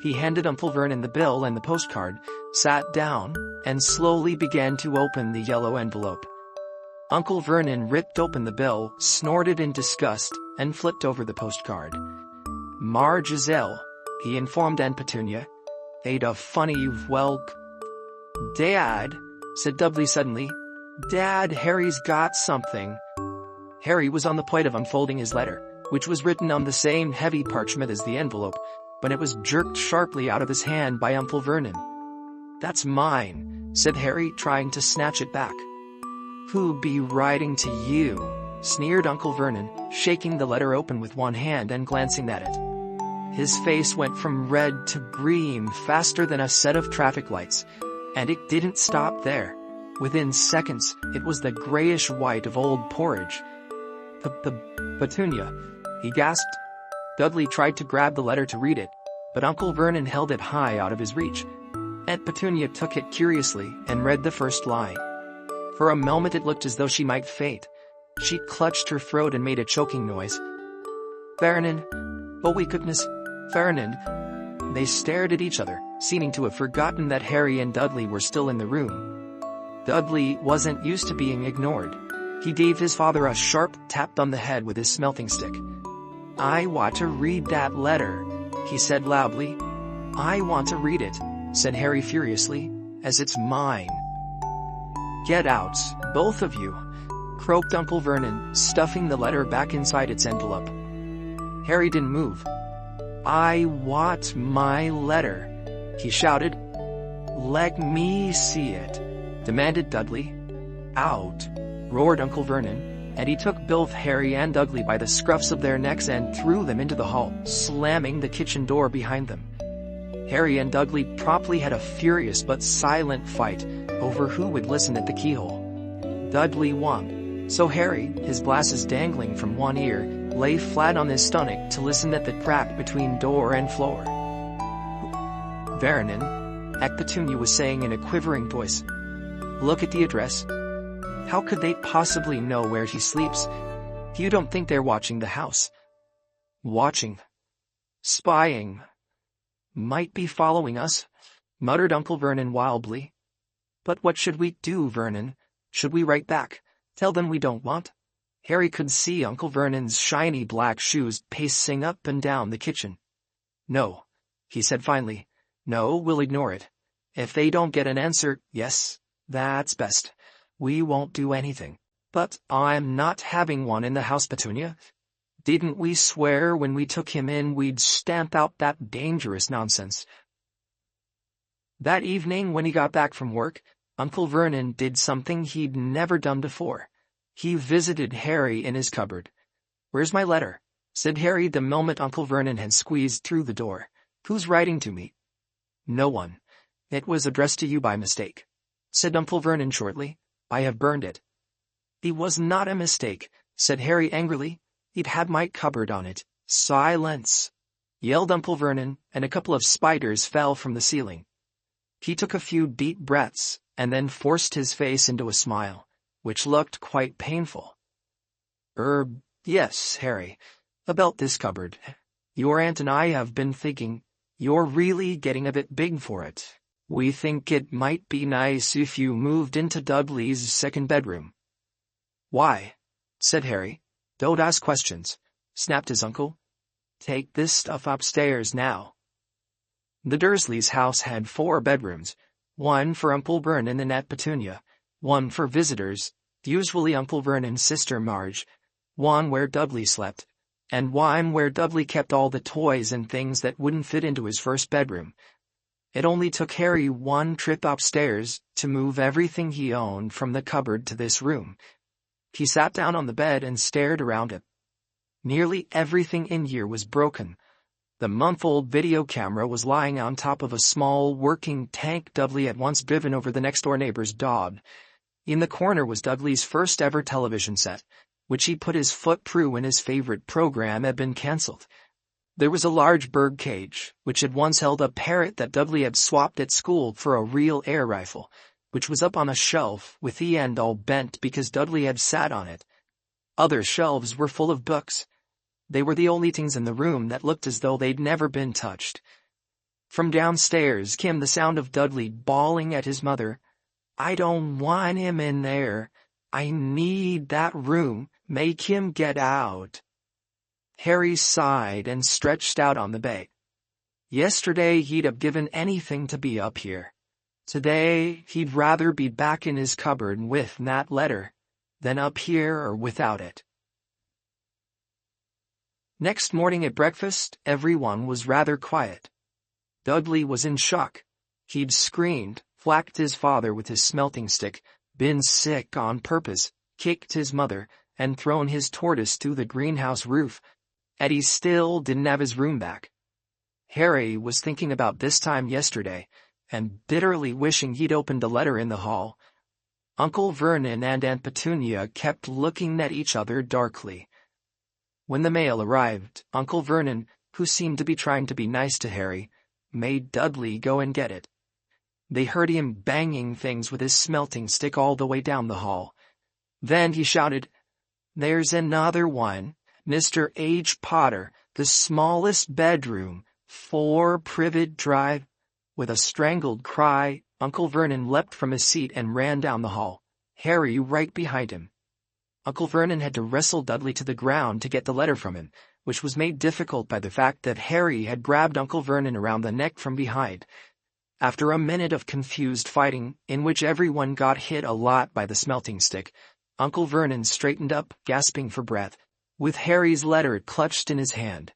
He handed Uncle Vernon the bill and the postcard, sat down, and slowly began to open the yellow envelope. Uncle Vernon ripped open the bill, snorted in disgust, and flipped over the postcard. "Marge is ill," he informed Aunt Petunia. "Ain't a funny you've Dad," said Dudley suddenly. "Dad, Harry's got something." Harry was on the point of unfolding his letter, which was written on the same heavy parchment as the envelope, when it was jerked sharply out of his hand by Uncle Vernon. "That's mine," said Harry, trying to snatch it back. "Who be writing to you?" sneered Uncle Vernon, shaking the letter open with one hand and glancing at it. His face went from red to green faster than a set of traffic lights, and it didn't stop there. Within seconds, it was the grayish-white of old porridge. "Petunia," he gasped. Dudley tried to grab the letter to read it, but Uncle Vernon held it high out of his reach. Aunt Petunia took it curiously and read the first line. For a moment it looked as though she might faint. She clutched her throat and made a choking noise. "Ferdinand, oh we goodness, Ferdinand." They stared at each other, seeming to have forgotten that Harry and Dudley were still in the room. Dudley wasn't used to being ignored. He gave his father a sharp tap on the head with his smelting stick. "I want to read that letter," he said loudly. "I want to read it," said Harry furiously, "as it's mine." "Get out, both of you," croaked Uncle Vernon, stuffing the letter back inside its envelope. Harry didn't move. "I want my letter," he shouted. "Let me see it," demanded Dudley. "Out," roared Uncle Vernon, and he took both Harry and Dudley by the scruffs of their necks and threw them into the hall, slamming the kitchen door behind them. Harry and Dudley promptly had a furious but silent fight over who would listen at the keyhole. Dudley won, so Harry, his glasses dangling from one ear, lay flat on his stomach to listen at the crack between door and floor. "Vernon," Aunt Petunia was saying in a quivering voice. "Look at the address. How could they possibly know where he sleeps? You don't think they're watching the house?" "Watching? Spying? Might be following us," muttered Uncle Vernon wildly. "But what should we do, Vernon? Should we write back? Tell them we don't want?" Harry could see Uncle Vernon's shiny black shoes pacing up and down the kitchen. "No," he said finally. "No, we'll ignore it. If they don't get an answer, yes, that's best. We won't do anything." "But I'm not having one in the house, Petunia. Didn't we swear when we took him in we'd stamp out that dangerous nonsense?" That evening when he got back from work, Uncle Vernon did something he'd never done before. He visited Harry in his cupboard. "Where's my letter?" said Harry the moment Uncle Vernon had squeezed through the door. "Who's writing to me?" "No one. It was addressed to you by mistake," said Uncle Vernon shortly. "I have burned it." "It was not a mistake," said Harry angrily. "It had my cupboard on it." "Silence!" yelled Uncle Vernon, and a couple of spiders fell from the ceiling. He took a few deep breaths, and then forced his face into a smile, which looked quite painful. Yes, Harry, about this cupboard. Your aunt and I have been thinking you're really getting a bit big for it. We think it might be nice if you moved into Dudley's second bedroom." "Why?" said Harry. "Don't ask questions," snapped his uncle. "Take this stuff upstairs now." The Dursleys' house had 4 bedrooms, one for Uncle Vernon and Aunt Petunia, one for visitors, usually Uncle Vernon's sister Marge, one where Dudley slept, and one where Dudley kept all the toys and things that wouldn't fit into his first bedroom. It only took Harry one trip upstairs to move everything he owned from the cupboard to this room. He sat down on the bed and stared around it. Nearly everything in here was broken. The month-old video camera was lying on top of a small working tank Dudley had once driven over the next-door neighbor's dog. In the corner was Dudley's first-ever television set, which he put his foot through when his favorite program had been cancelled. There was a large bird cage, which had once held a parrot that Dudley had swapped at school for a real air rifle, which was up on a shelf with the end all bent because Dudley had sat on it. Other shelves were full of books. They were the only things in the room that looked as though they'd never been touched. From downstairs came the sound of Dudley bawling at his mother. "I don't want him in there. I need that room. Make him get out." Harry sighed and stretched out on the bed. Yesterday he'd have given anything to be up here. Today he'd rather be back in his cupboard with that letter than up here or without it. Next morning at breakfast, everyone was rather quiet. Dudley was in shock. He'd screamed, whacked his father with his smelting stick, been sick on purpose, kicked his mother, and thrown his tortoise through the greenhouse roof. And he still didn't have his room back. Harry was thinking about this time yesterday, and bitterly wishing he'd opened the letter in the hall. Uncle Vernon and Aunt Petunia kept looking at each other darkly. When the mail arrived, Uncle Vernon, who seemed to be trying to be nice to Harry, made Dudley go and get it. They heard him banging things with his smelting stick all the way down the hall. Then he shouted, "There's another one. Mr. H. Potter, the smallest bedroom, 4 Privet Drive." With a strangled cry, Uncle Vernon leapt from his seat and ran down the hall, Harry right behind him. Uncle Vernon had to wrestle Dudley to the ground to get the letter from him, which was made difficult by the fact that Harry had grabbed Uncle Vernon around the neck from behind. After a minute of confused fighting, in which everyone got hit a lot by the smelting stick, Uncle Vernon straightened up, gasping for breath, with Harry's letter clutched in his hand.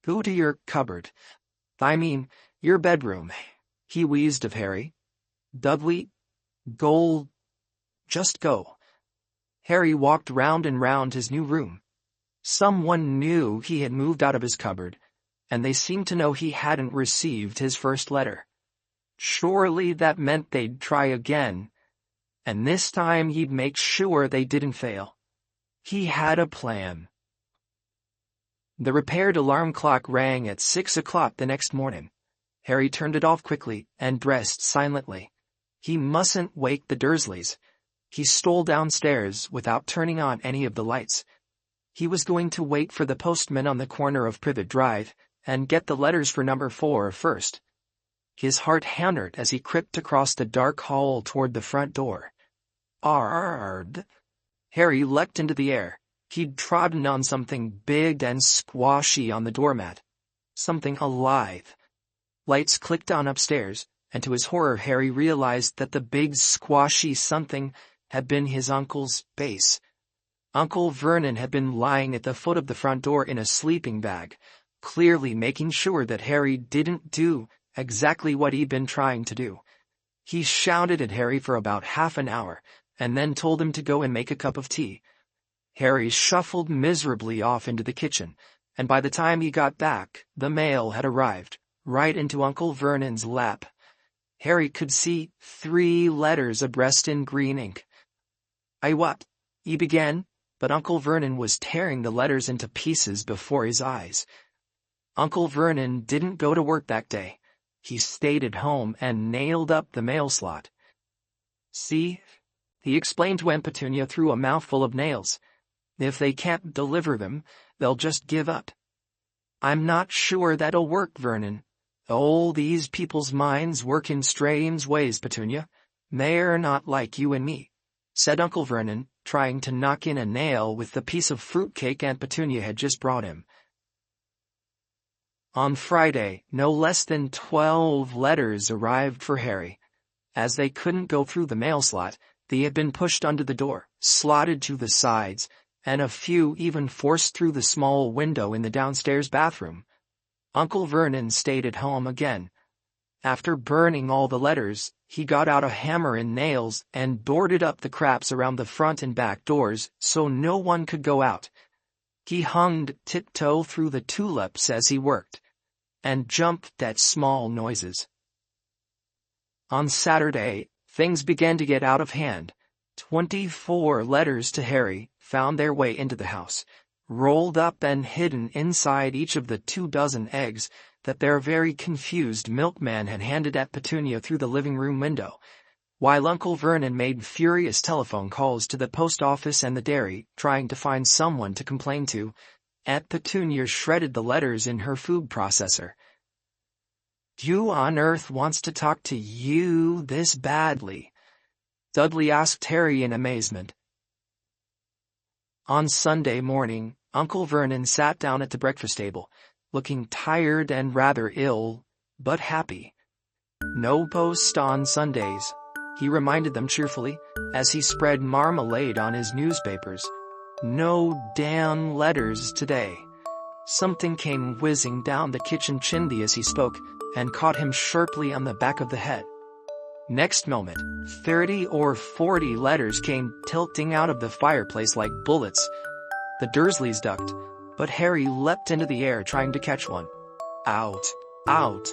"Go to your cupboard. I mean, your bedroom," he wheezed of Harry. "Dudley, go. Just go." Harry walked round and round his new room. Someone knew he had moved out of his cupboard, and they seemed to know he hadn't received his first letter. Surely that meant they'd try again, and this time he'd make sure they didn't fail. He had a plan. The repaired alarm clock rang at 6 o'clock the next morning. Harry turned it off quickly and dressed silently. He mustn't wake the Dursleys. He stole downstairs without turning on any of the lights. He was going to wait for the postman on the corner of Privet Drive and get the letters for number 4 first. His heart hammered as he crept across the dark hall toward the front door. Ard! Harry leapt into the air. He'd trodden on something big and squashy on the doormat. Something alive. Lights clicked on upstairs, and to his horror Harry realized that the big squashy something had been his uncle's base. Uncle Vernon had been lying at the foot of the front door in a sleeping bag, clearly making sure that Harry didn't do exactly what he'd been trying to do. He shouted at Harry for about half an hour, and then told him to go and make a cup of tea. Harry shuffled miserably off into the kitchen, and by the time he got back, the mail had arrived, right into Uncle Vernon's lap. Harry could see 3 letters addressed in green ink. "I what?" he began, but Uncle Vernon was tearing the letters into pieces before his eyes. Uncle Vernon didn't go to work that day. He stayed at home and nailed up the mail slot. "See," he explained to Aunt Petunia through a mouthful of nails. "If they can't deliver them, they'll just give up." "I'm not sure that'll work, Vernon. Oh, these people's minds work in strange ways, Petunia. They're not like you and me," said Uncle Vernon, trying to knock in a nail with the piece of fruitcake Aunt Petunia had just brought him. On Friday, no less than 12 letters arrived for Harry. As they couldn't go through the mail slot, they had been pushed under the door, slotted to the sides, and a few even forced through the small window in the downstairs bathroom. Uncle Vernon stayed at home again. After burning all the letters, he got out a hammer and nails and boarded up the craps around the front and back doors so no one could go out. He hummed tiptoe through the tulips as he worked, and jumped at small noises. On Saturday, things began to get out of hand. 24 letters to Harry found their way into the house, rolled up and hidden inside each of the 24 eggs that their very confused milkman had handed at Petunia through the living room window, while Uncle Vernon made furious telephone calls to the post office and the dairy, trying to find someone to complain to. Aunt Petunia shredded the letters in her food processor. Who on earth wants to talk to you this badly? Dudley asked Harry in amazement. On Sunday morning, Uncle Vernon sat down at the breakfast table, looking tired and rather ill, but happy. No post on Sundays, he reminded them cheerfully, as he spread marmalade on his newspapers. No damn letters today. Something came whizzing down the kitchen chimney as he spoke, and caught him sharply on the back of the head. Next moment, 30 or 40 letters came tilting out of the fireplace like bullets. The Dursleys ducked, but Harry leapt into the air trying to catch one. Out! Out!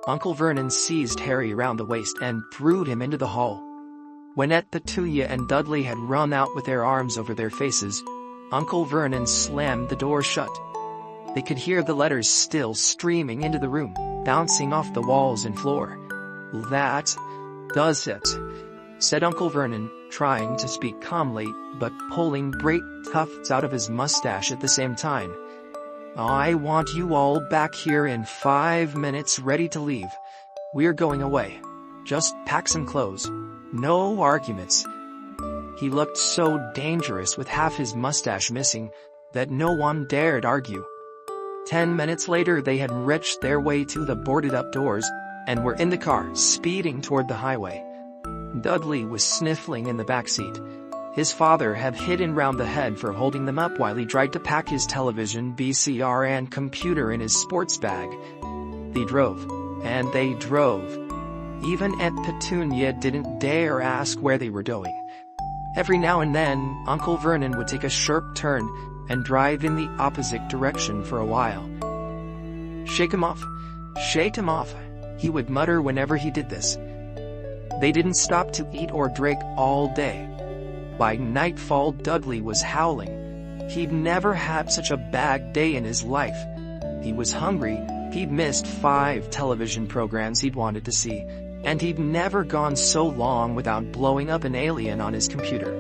Uncle Vernon seized Harry round the waist and threw him into the hall. When Petunia and Dudley had run out with their arms over their faces, Uncle Vernon slammed the door shut. They could hear the letters still streaming into the room, bouncing off the walls and floor. "That does it," said Uncle Vernon, trying to speak calmly, but pulling great tufts out of his mustache at the same time. "I want you all back here in 5 minutes ready to leave. We're going away. Just pack some clothes. No arguments." He looked so dangerous with half his mustache missing that no one dared argue. 10 minutes later they had reached their way to the boarded-up doors and were in the car, speeding toward the highway. Dudley was sniffling in the back seat. His father had hit him round the head for holding them up while he tried to pack his television, VCR, and computer in his sports bag. They drove, and they drove. Even Aunt Petunia didn't dare ask where they were going. Every now and then, Uncle Vernon would take a sharp turn and drive in the opposite direction for a while. "Shake him off, shake him off," he would mutter whenever he did this. They didn't stop to eat or drink all day. By nightfall, Dudley was howling. He'd never had such a bad day in his life. He was hungry, he'd missed 5 television programs he'd wanted to see, and he'd never gone so long without blowing up an alien on his computer.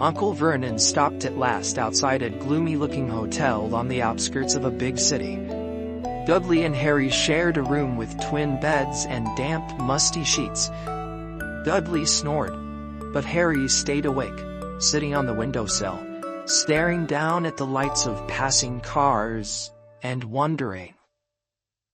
Uncle Vernon stopped at last outside a gloomy-looking hotel on the outskirts of a big city. Dudley and Harry shared a room with twin beds and damp, musty sheets. Dudley snored, but Harry stayed awake, sitting on the windowsill, staring down at the lights of passing cars and wondering.